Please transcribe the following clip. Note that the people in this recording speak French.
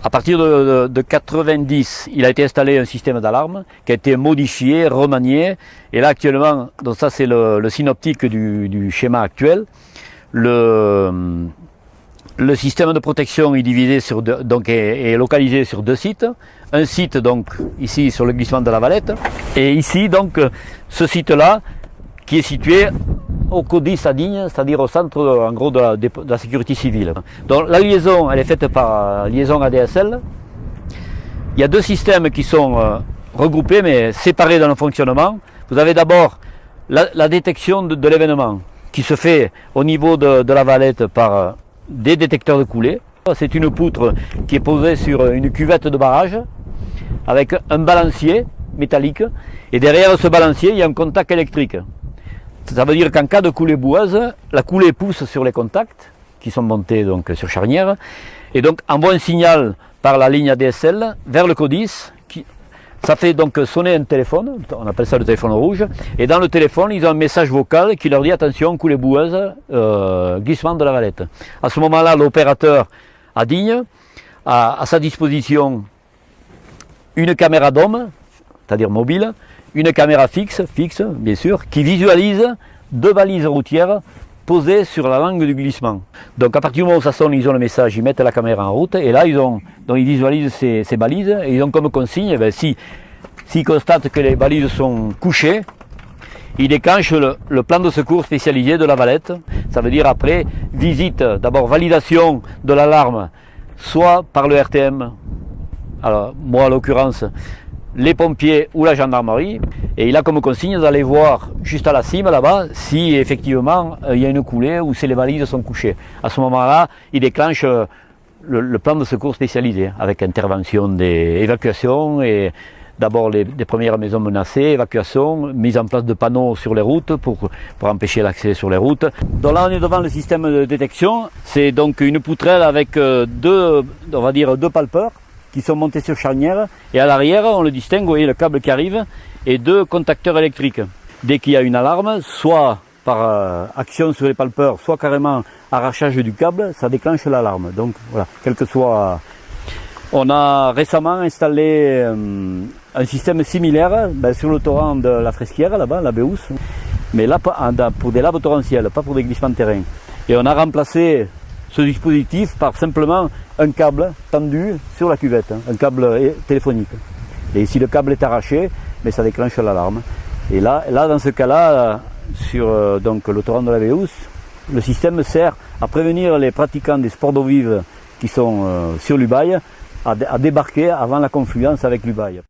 À partir de 90, il a été installé un système d'alarme qui a été modifié, remanié. Et là actuellement, donc ça c'est le synoptique du schéma actuel. Le système de protection est divisé sur est localisé sur 2 sites. Un site donc ici sur le glissement de la Valette, et ici donc ce site-là qui est situé au CODIS à Digne, c'est-à-dire au centre en gros de la sécurité civile. Donc la liaison, elle est faite par liaison ADSL. Il y a 2 systèmes qui sont regroupés mais séparés dans le fonctionnement. Vous avez d'abord la détection de l'événement qui se fait au niveau de la Valette par des détecteurs de coulée. C'est une poutre qui est posée sur une cuvette de barrage avec un balancier métallique, et derrière ce balancier il y a un contact électrique. Ça veut dire qu'en cas de coulée boueuse, la coulée pousse sur les contacts qui sont montés donc sur charnière et donc envoie un signal par la ligne ADSL vers le CODIS. Ça fait donc sonner un téléphone, on appelle ça le téléphone rouge, et dans le téléphone ils ont un message vocal qui leur dit attention, coulée boueuse, glissement de la Valette. À ce moment-là, l'opérateur à Digne a à sa disposition une caméra d'homme, c'est-à-dire mobile, une caméra fixe bien sûr, qui visualise 2 balises routières posées sur la langue du glissement. Donc à partir du moment où ça sonne, ils ont le message, ils mettent la caméra en route, et là ils visualisent ces balises, et ils ont comme consigne, s'ils constatent que les balises sont couchées, ils déclenchent le plan de secours spécialisé de la Valette. Ça veut dire après visite, d'abord validation de l'alarme, soit par le RTM, alors moi en l'occurrence, les pompiers ou la gendarmerie, et il a comme consigne d'aller voir juste à la cime là-bas si effectivement il y a une coulée ou si les balises sont couchées. À ce moment-là, il déclenche le plan de secours spécialisé avec intervention des évacuations, et d'abord des premières maisons menacées, évacuation, mise en place de panneaux sur les routes pour empêcher l'accès sur les routes. Donc là on est devant le système de détection, c'est donc une poutrelle avec 2 palpeurs qui sont montés sur charnière, et à l'arrière on le distingue, vous voyez le câble qui arrive, et 2 contacteurs électriques. Dès qu'il y a une alarme, soit par action sur les palpeurs, soit carrément arrachage du câble, ça déclenche l'alarme. Donc voilà, quel que soit. On a récemment installé un système similaire sur le torrent de la Fresquière, là-bas, la Béousse, mais là pour des laves torrentielles, pas pour des glissements de terrain. Et on a remplacé ce dispositif par simplement un câble tendu sur la cuvette, un câble téléphonique. Et si le câble est arraché, mais ça déclenche l'alarme. Et là dans ce cas-là, sur donc le torrent de la Béousse, le système sert à prévenir les pratiquants des sports d'eau vive qui sont sur l'Ubaye à débarquer avant la confluence avec l'Ubaye.